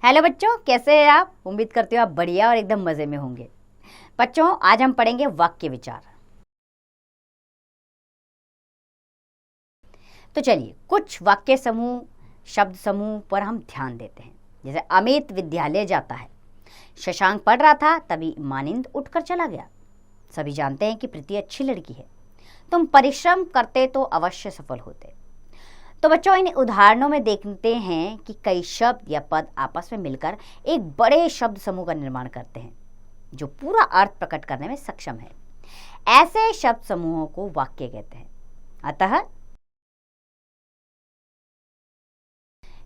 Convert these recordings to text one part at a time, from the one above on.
Hello बच्चों, कैसे हैं आप? उम्मीद करती हूँ आप बढ़िया और एकदम मज़े में होंगे। बच्चों, आज हम पढ़ेंगे वाक्य विचार। तो चलिए कुछ वाक्य समूह, शब्द समूह पर हम ध्यान देते हैं। जैसे अमित विद्यालय जाता है। शशांक पढ़ रहा था, तभी मानिंद उठकर चला गया। सभी जानते हैं कि प्रीति अच्छी लड़की है। तुम परिश्रम करते तो अवश्य सफल होते। तो बच्चों, इन उदाहरणों में देखते हैं कि कई शब्द या पद आपस में मिलकर एक बड़े शब्द समूह का निर्माण करते हैं जो पूरा अर्थ प्रकट करने में सक्षम है। ऐसे शब्द समूहों को वाक्य कहते हैं। अतः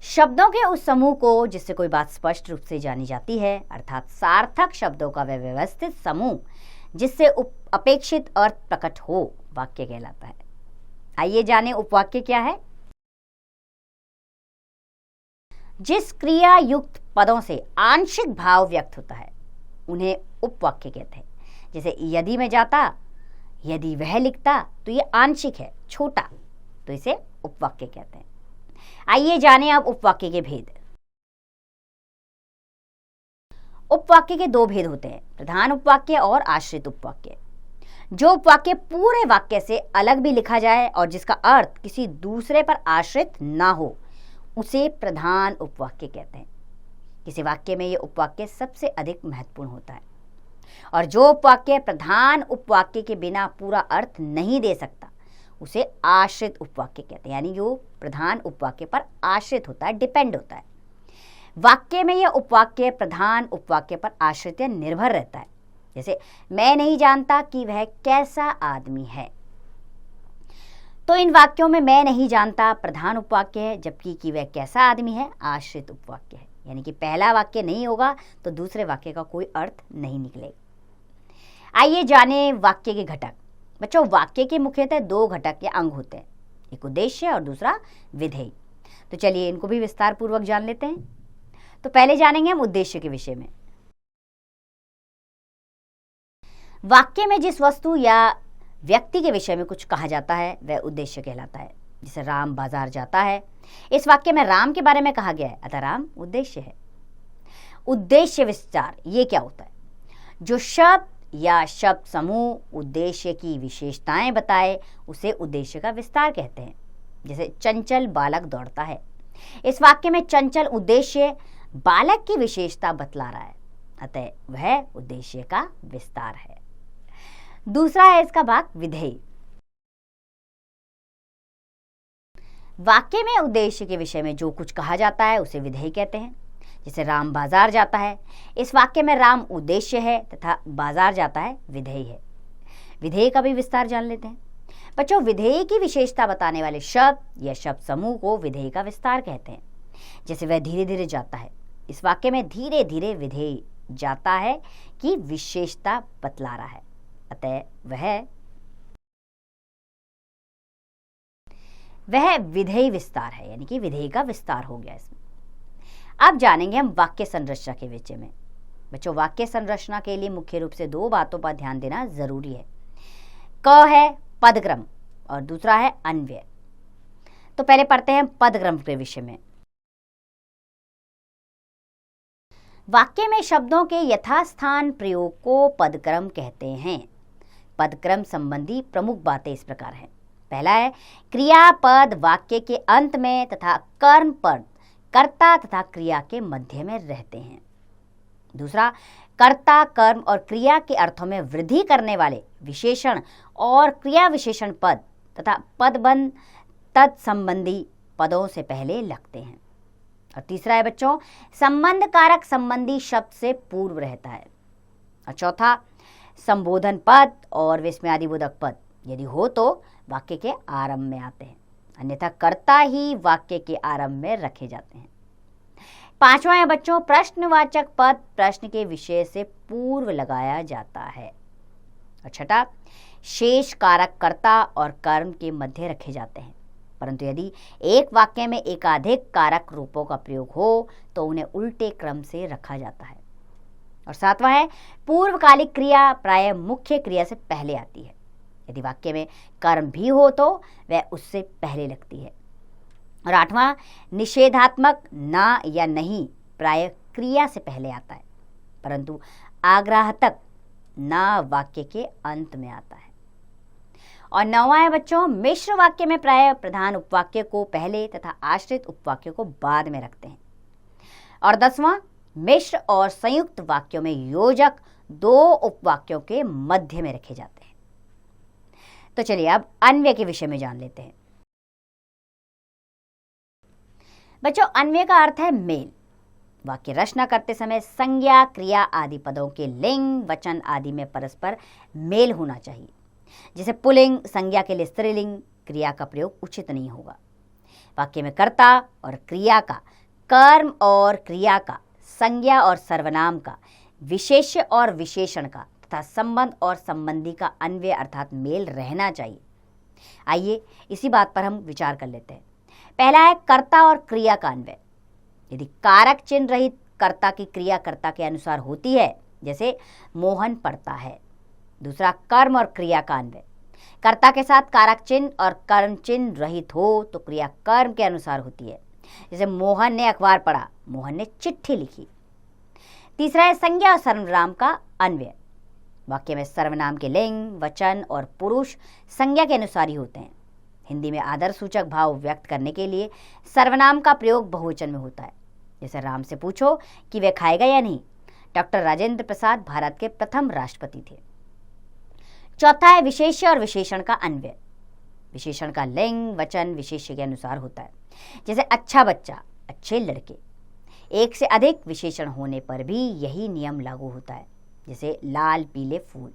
शब्दों के उस समूह को जिससे कोई बात स्पष्ट रूप से जानी जाती है, अर्थात सार्थक शब्दों का वह व्यवस्थित समूह जिससे अपेक्षित अर्थ प्रकट हो, वाक्य कहलाता है। आइए जाने उपवाक्य क्या है। जिस क्रिया युक्त पदों से आंशिक भाव व्यक्त होता है उन्हें उपवाक्य कहते हैं। जैसे यदि मैं जाता, यदि वह लिखता, तो ये आंशिक है, छोटा, तो इसे उपवाक्य कहते हैं। आइए जानें अब उपवाक्य के भेद। उपवाक्य के दो भेद होते हैं, प्रधान उपवाक्य और आश्रित उपवाक्य। जो उपवाक्य पूरे वाक्य से अलग भी लिखा जाए और जिसका अर्थ किसी दूसरे पर आश्रित ना हो, उसे प्रधान उपवाक्य कहते हैं। किसी वाक्य में यह उपवाक्य सबसे अधिक महत्वपूर्ण होता है। और जो उपवाक्य प्रधान उपवाक्य के बिना पूरा अर्थ नहीं दे सकता, उसे आश्रित उपवाक्य कहते हैं। यानी जो प्रधान उपवाक्य पर आश्रित होता है, डिपेंड होता है। वाक्य में यह उपवाक्य प्रधान उपवाक्य पर आश्रित या निर्भर रहता है। जैसे मैं नहीं जानता कि वह कैसा आदमी है। तो इन वाक्यों में मैं नहीं जानता प्रधान उपवाक्य है, जबकि कि वह कैसा आदमी है आश्रित उपवाक्य है। यानी कि पहला वाक्य नहीं होगा तो दूसरे वाक्य का कोई अर्थ नहीं निकलेगा। आइए जाने वाक्य के घटक। बच्चों, वाक्य के मुख्यतः दो घटक या अंग होते हैं, एक उद्देश्य और दूसरा विधेय। तो चलिए इनको भी विस्तार पूर्वक जान लेते हैं। तो पहले जानेंगे हम उद्देश्य के विषय में। वाक्य में जिस वस्तु या व्यक्ति के विषय में कुछ कहा जाता है वह उद्देश्य कहलाता है। जैसे राम बाजार जाता है, इस वाक्य में राम के बारे में कहा गया है, अतः राम उद्देश्य है। उद्देश्य विस्तार ये क्या होता है? जो शब्द या शब्द समूह उद्देश्य की विशेषताएं बताए उसे उद्देश्य का विस्तार कहते हैं। जैसे चंचल बालक दौड़ता है, इस वाक्य में चंचल उद्देश्य बालक की विशेषता बतला रहा है, अतः वह उद्देश्य का विस्तार है। दूसरा है इसका भाग विधेय। वाक्य में उद्देश्य के विषय में जो कुछ कहा जाता है उसे विधेय कहते हैं। जैसे राम बाजार जाता है, इस वाक्य में राम उद्देश्य है तथा बाजार जाता है विधेय है। विधेय का भी विस्तार जान लेते हैं। बच्चों, विधेय की विशेषता बताने वाले शब्द या शब्द समूह को विधेय का विस्तार कहते हैं। जैसे वह धीरे धीरे जाता है, इस वाक्य में धीरे धीरे विधेय जाता है की विशेषता बतला रहा है, अतः वह विधेय विस्तार है, यानी कि विधेय का विस्तार हो गया इसमें। अब जानेंगे हम वाक्य संरचना के विषय में। बच्चों, वाक्य संरचना के लिए मुख्य रूप से दो बातों पर ध्यान देना जरूरी है। क है पदक्रम और दूसरा है अन्वय। तो पहले पढ़ते हैं पदक्रम के विषय में। वाक्य में शब्दों के यथास्थान प्रयोग को पदक्रम कहते हैं। पदक्रम संबंधी प्रमुख बातें इस प्रकार हैं। पहला है क्रियापद वाक्य के अंत में तथा कर्म पद कर्ता तथा क्रिया के मध्य में रहते हैं। दूसरा, कर्ता, कर्म और क्रिया के अर्थों में वृद्धि करने वाले विशेषण और क्रिया विशेषण पद तथा पदबंध तत्संबंधी पदों से पहले लगते हैं। और तीसरा है बच्चों, संबंध कारक संबंधी शब्द से पूर्व रहता है। और चौथा, संबोधन पद और विस्मयादिबोधक पद यदि हो तो वाक्य के आरंभ में आते हैं, अन्यथा कर्ता ही वाक्य के आरंभ में रखे जाते हैं। पांचवा है बच्चों, प्रश्नवाचक पद प्रश्न के विषय से पूर्व लगाया जाता है। और छठा, शेष कारक कर्ता और कर्म के मध्य रखे जाते हैं, परंतु यदि एक वाक्य में एकाधिक कारक रूपों का प्रयोग हो तो उन्हें उल्टे क्रम से रखा जाता है। और सातवां है पूर्वकालिक क्रिया प्रायः मुख्य क्रिया से पहले आती है। यदि वाक्य में कर्म भी हो तो वह उससे पहले लगती है। और आठवां, निषेधात्मक ना या नहीं प्रायः क्रिया से पहले आता है, परंतु आग्राहतक न वाक्य के अंत में आता है। और 9वां है बच्चों, मिश्र वाक्य में प्राय प्रधान उपवाक्य को पहले तथा आश्रित उपवाक्य को बाद में रखते हैं। और 10वां, मिश्र और संयुक्त वाक्यों में योजक 2 उपवाक्यों के मध्य में रखे जाते हैं। तो चलिए अब अन्वय के विषय में जान लेते हैं। बच्चों, अन्वय का अर्थ है मेल। वाक्य रचना करते समय संज्ञा, क्रिया आदि पदों के लिंग, वचन आदि में परस्पर मेल होना चाहिए। जैसे पुल्लिंग संज्ञा के लिए स्त्रीलिंग, क्रिया का प्रयोग उचित नहीं होगा। वाक्य में कर्ता और क्रिया का, कर्म और क्रिया का, संज्ञा और सर्वनाम का, विशेष्य और विशेषण का तथा संबंध और संबंधी का अन्वय अर्थात मेल रहना चाहिए। आइए इसी बात पर हम विचार कर लेते हैं। पहला है कर्ता और क्रिया का अन्वय। यदि कारक चिन्ह रहित कर्ता की क्रिया कर्ता के अनुसार होती है, जैसे मोहन पढ़ता है। दूसरा, कर्म और क्रिया का अन्वय। कर्ता के साथ कारक चिन्ह और कर्म चिन्ह रहित हो तो क्रिया कर्म के अनुसार होती है। जैसे मोहन ने अखबार पढ़ा, मोहन ने चिट्ठी लिखी। तीसरा है संज्ञा और सर्वनाम का अन्वय। वाक्य में सर्वनाम के लिंग, वचन और पुरुष संज्ञा के अनुसार ही होते हैं। हिंदी में आदर सूचक भाव व्यक्त करने के लिए सर्वनाम का प्रयोग बहुवचन में होता है। जैसे राम से पूछो कि वे खाएगा या नहीं। डॉक्टर राजेंद्र प्रसाद भारत के प्रथम राष्ट्रपति थे। चौथा है विशेष्य और विशेषण का अन्वय। विशेषण का लिंग, वचन विशेष्य के अनुसार होता है। जैसे अच्छा बच्चा, अच्छे लड़के। एक से अधिक विशेषण होने पर भी यही नियम लागू होता है। जैसे लाल पीले फूल।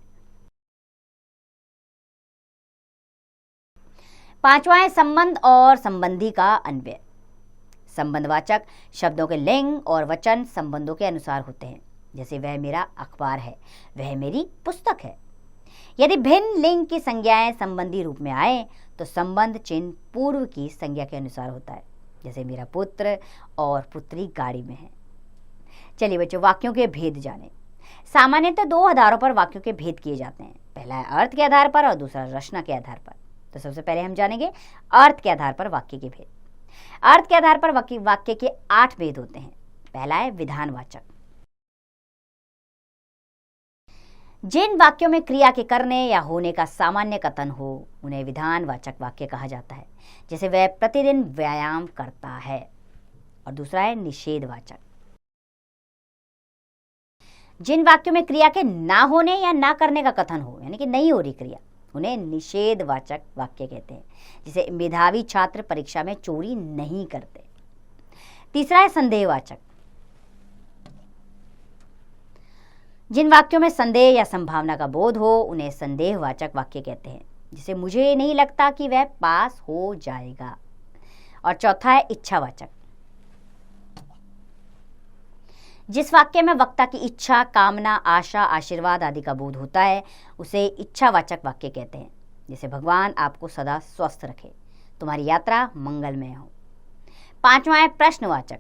पांचवा है संबंध और संबंधी का अन्वय। संबंधवाचक शब्दों के लिंग और वचन संबंधों के अनुसार होते हैं। जैसे वह मेरा अखबार है, वह मेरी पुस्तक है। यदि भिन्न लिंग की संज्ञाएं संबंधी रूप में आए तो संबंध चिन्ह पूर्व की संज्ञा के अनुसार होता है। जैसे मेरा पुत्र और पुत्री गाड़ी में है। चलिए बच्चों, वाक्यों के भेद जानें। सामान्यतः 2 आधारों पर वाक्यों के भेद किए जाते हैं। पहला है अर्थ के आधार पर और दूसरा रचना के आधार पर। तो सबसे पहले हम जानेंगे अर्थ के आधार पर वाक्य के भेद। अर्थ के आधार पर वाक्य के 8 भेद होते हैं। पहला है विधानवाचक। जिन वाक्यों में क्रिया के करने या होने का सामान्य कथन हो उन्हें विधानवाचक वाक्य कहा जाता है। जैसे वह प्रतिदिन व्यायाम करता है। और दूसरा है निषेधवाचक। जिन वाक्यों में क्रिया के ना होने या ना करने का कथन हो, यानी कि नहीं हो रही क्रिया, उन्हें निषेधवाचक वाक्य कहते हैं। जैसे मेधावी छात्र परीक्षा में चोरी नहीं करते। तीसरा है संदेहवाचक। जिन वाक्यों में संदेह या संभावना का बोध हो उन्हें संदेहवाचक वाक्य कहते हैं। जिसे मुझे नहीं लगता कि वह पास हो जाएगा। और चौथा है इच्छावाचक। जिस वाक्य में वक्ता की इच्छा, कामना, आशा, आशीर्वाद आदि का बोध होता है उसे इच्छावाचक वाक्य कहते हैं। जैसे भगवान आपको सदा स्वस्थ रखे, तुम्हारी यात्रा मंगलमय हो। पांचवा है प्रश्नवाचक।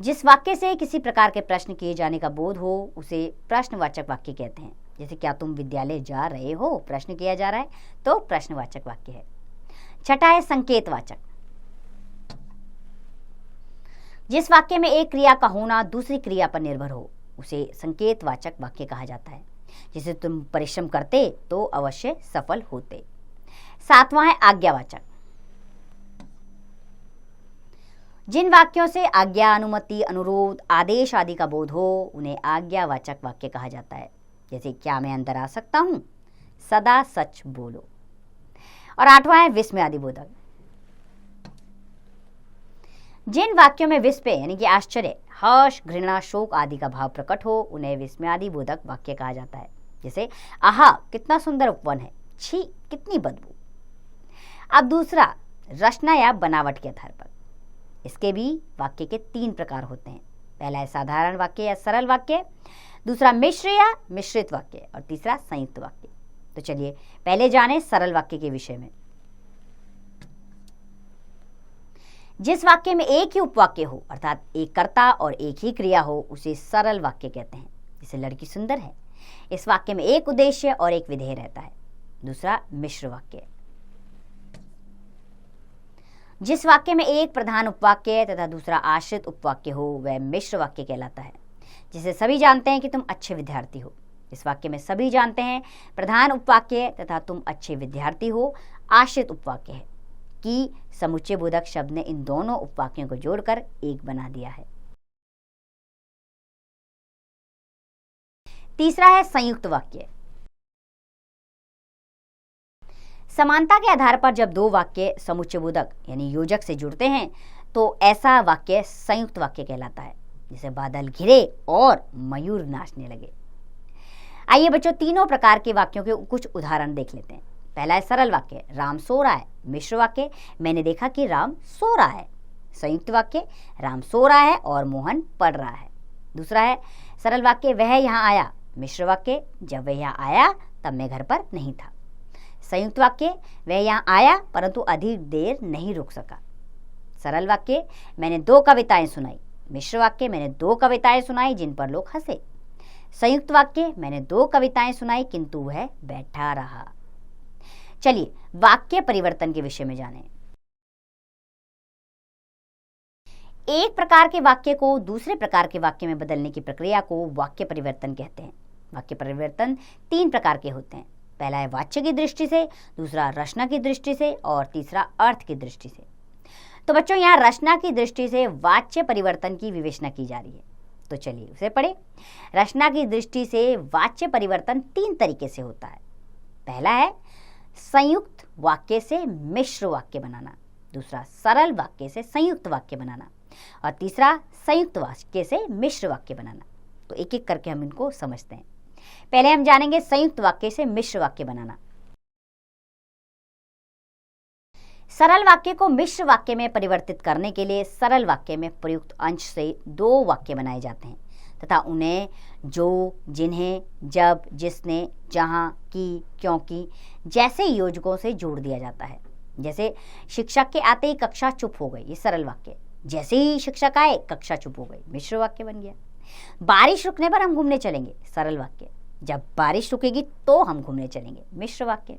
जिस वाक्य से किसी प्रकार के प्रश्न किए जाने का बोध हो उसे प्रश्नवाचक वाक्य कहते हैं। जैसे क्या तुम विद्यालय जा रहे हो, प्रश्न किया जा रहा है तो प्रश्नवाचक वाक्य है। छठा है संकेतवाचक। जिस वाक्य में एक क्रिया का होना दूसरी क्रिया पर निर्भर हो उसे संकेतवाचक वाक्य कहा जाता है। जैसे तुम परिश्रम करते तो अवश्य सफल होते। सातवां है आज्ञावाचक। जिन वाक्यों से आज्ञा, अनुमति, अनुरोध, आदेश आदि का बोध हो उन्हें आज्ञावाचक वाक्य कहा जाता है। जैसे क्या मैं अंदर आ सकता हूं, सदा सच बोलो। और आठवां है विस्मय आदि बोधक। जिन वाक्यों में विस्मय यानी कि आश्चर्य, हर्ष, घृणा, शोक आदि का भाव प्रकट हो उन्हें विस्मयादि बोधक वाक्य कहा जाता है। जैसे आहा कितना सुंदर उपवन है, छी कितनी बदबू। अब दूसरा, रचना या बनावट के आधार पर। इसके भी वाक्य के 3 प्रकार होते हैं। पहला है साधारण वाक्य या सरल वाक्य, दूसरा मिश्र या मिश्रित वाक्य और तीसरा संयुक्त वाक्य। तो चलिए पहले जानें सरल वाक्य के विषय में। जिस वाक्य में एक ही उपवाक्य हो अर्थात एक कर्ता और एक ही क्रिया हो उसे सरल वाक्य कहते हैं। जैसे लड़की सुंदर है, इस वाक्य में एक उद्देश्य और एक विधेय रहता है। दूसरा मिश्र वाक्य। जिस वाक्य में एक प्रधान उपवाक्य तथा दूसरा आश्रित उपवाक्य हो वह मिश्र वाक्य कहलाता है। जिसे सभी जानते हैं कि तुम अच्छे विद्यार्थी हो। इस वाक्य में सभी जानते हैं प्रधान उपवाक्य तथा तुम अच्छे विद्यार्थी हो आश्रित उपवाक्य है कि समुच्चय बोधक शब्द ने इन दोनों उपवाक्यों को जोड़कर एक बना दिया है। तीसरा है संयुक्त वाक्य। समानता के आधार पर जब दो वाक्य समुच्चय बोधक यानी योजक से जुड़ते हैं तो ऐसा वाक्य संयुक्त वाक्य कहलाता है। जैसे बादल घिरे और मयूर नाचने लगे। आइए बच्चों, तीनों प्रकार के वाक्यों के कुछ उदाहरण देख लेते हैं। पहला है सरल वाक्य, राम सो रहा है। मिश्र वाक्य, मैंने देखा कि राम सो रहा है। संयुक्त वाक्य, राम सो रहा है और मोहन पढ़ रहा है। दूसरा है सरल वाक्य, वह यहाँ आया। मिश्र वाक्य, जब वह यहाँ आया तब मैं घर पर नहीं था। संयुक्त वाक्य, वह यहाँ आया परंतु अधिक देर नहीं रुक सका। सरल वाक्य, मैंने दो कविताएं सुनाई। मिश्र वाक्य, मैंने दो कविताएं सुनाई जिन पर लोग हंसे। संयुक्त वाक्य, मैंने दो कविताएं सुनाई किंतु वह बैठा रहा। चलिए वाक्य परिवर्तन के विषय में जानें। एक प्रकार के वाक्य को दूसरे प्रकार के वाक्य में बदलने की प्रक्रिया को वाक्य परिवर्तन कहते हैं। वाक्य परिवर्तन तीन प्रकार के होते हैं। पहला है वाच्य की दृष्टि से, दूसरा रचना की दृष्टि से और तीसरा अर्थ की दृष्टि से। तो बच्चों, यहाँ रचना की दृष्टि से वाच्य परिवर्तन की विवेचना की जा रही है। तो चलिए उसे पढ़े। रचना की दृष्टि से वाच्य परिवर्तन तीन तरीके से होता है। पहला है संयुक्त वाक्य से मिश्र वाक्य बनाना, दूसरा सरल वाक्य से संयुक्त वाक्य बनाना और तीसरा संयुक्त वाक्य से मिश्र वाक्य बनाना। तो एक एक करके हम इनको समझते हैं। पहले हम जानेंगे संयुक्त वाक्य से मिश्र वाक्य बनाना। सरल वाक्य को मिश्र वाक्य में परिवर्तित करने के लिए सरल वाक्य में प्रयुक्त अंश से दो वाक्य बनाए जाते हैं तथा उन्हें जो, जिन्हें, जब, जिसने, जहां, की, क्योंकि जैसे योजकों से जोड़ दिया जाता है। जैसे शिक्षक के आते ही कक्षा चुप हो गई, ये सरल वाक्य। जैसे ही शिक्षक आए कक्षा चुप हो गई, मिश्र वाक्य बन गया। बारिश रुकने पर हम घूमने चलेंगे, सरल वाक्य। जब बारिश रुकेगी तो हम घूमने चलेंगे, मिश्र वाक्य।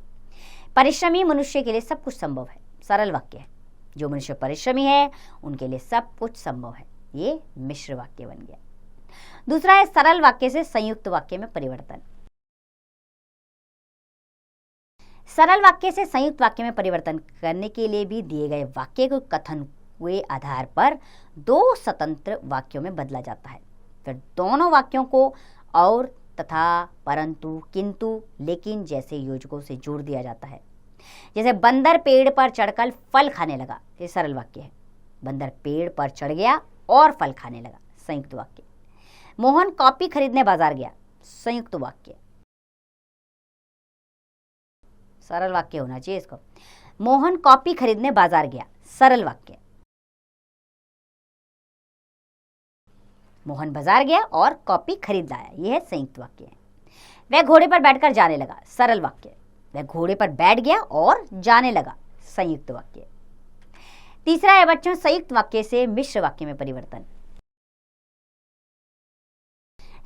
परिश्रमी मनुष्य के लिए सब कुछ संभव है, सरल वाक्य है। जो मनुष्य परिश्रमी है उनके लिए सब कुछ संभव है, ये मिश्र वाक्य बन गया। दूसरा है सरल वाक्य से संयुक्त वाक्य में परिवर्तन। सरल वाक्य से संयुक्त वाक्य में परिवर्तन करने के लिए भी दिए गए वाक्य को कथन हुए आधार पर दो स्वतंत्र वाक्यों में बदला जाता है। फिर दोनों वाक्यों को और, तथा, परंतु, किंतु, लेकिन जैसे योजकों से जोड़ दिया जाता है। जैसे बंदर पेड़ पर चढ़कर फल खाने लगा, ये सरल वाक्य है। बंदर पेड़ पर चढ़ गया और फल खाने लगा, संयुक्त वाक्य। मोहन कॉपी खरीदने बाजार गया, संयुक्त वाक्य। सरल वाक्य होना चाहिए इसको। मोहन कॉपी खरीदने बाजार गया, सरल वाक्य। मोहन बाजार गया और कॉपी खरीद लाया, यह है संयुक्त वाक्य। वह घोड़े पर बैठकर जाने लगा, सरल वाक्य। वह घोड़े पर बैठ गया और जाने लगा, संयुक्त वाक्य। तीसरा है बच्चों संयुक्त वाक्य से मिश्र वाक्य में परिवर्तन।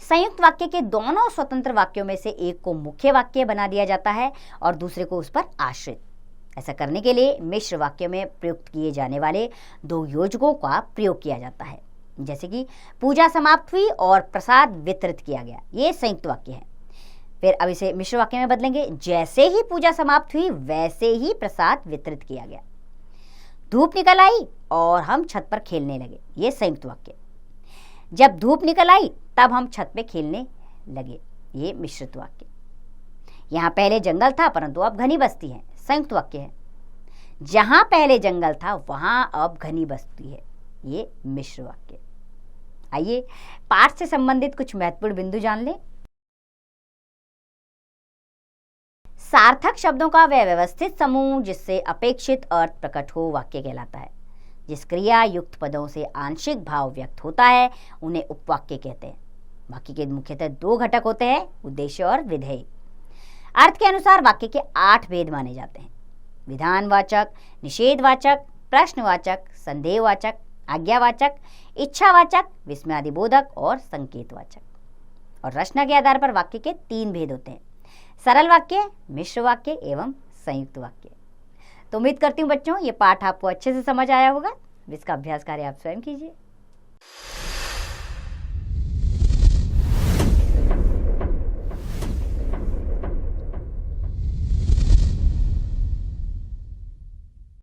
संयुक्त वाक्य के दोनों स्वतंत्र वाक्यों में से एक को मुख्य वाक्य बना दिया जाता है और दूसरे को उस पर आश्रित। ऐसा करने के लिए मिश्र वाक्य में प्रयुक्त किए जाने वाले दो योजकों का प्रयोग किया जाता है। जैसे कि पूजा समाप्त हुई और प्रसाद वितरित किया गया, ये संयुक्त वाक्य है। फिर अब इसे मिश्र वाक्य में बदलेंगे। जैसे ही पूजा समाप्त हुई वैसे ही प्रसाद वितरित किया गया। धूप निकल आई और हम छत पर खेलने लगे, ये संयुक्त वाक्य। जब धूप निकल आई तब हम छत पे खेलने लगे, ये मिश्रित वाक्य। यहाँ पहले जंगल था परंतु अब घनी बस्ती है, संयुक्त वाक्य है। जहां पहले जंगल था वहां अब घनी बस्ती है, ये मिश्र वाक्य। आइए पाठ से संबंधित कुछ महत्वपूर्ण बिंदु जान लें। सार्थक शब्दों का वह व्यवस्थित समूह जिससे अपेक्षित अर्थ प्रकट हो वाक्य कहलाता है। जिस क्रिया युक्त पदों से आंशिक भाव व्यक्त होता है उन्हें उपवाक्य कहते हैं। वाक्य के मुख्यतः दो घटक होते हैं, उद्देश्य और विधेय। अर्थ के अनुसार वाक्य के 8 भेद माने जाते हैं। विधानवाचक, निषेधवाचक, प्रश्नवाचक, संदेहवाचक, आज्ञावाचक, इच्छावाचक, विस्मयादिबोधक और संकेतवाचक। और रचना के आधार पर वाक्य के 3 भेद होते हैं, सरल वाक्य, मिश्र वाक्य एवं संयुक्त वाक्य। तो उम्मीद करती हूँ बच्चों ये पाठ आपको अच्छे से समझ आया होगा। इसका अभ्यास कार्य आप स्वयं कीजिए।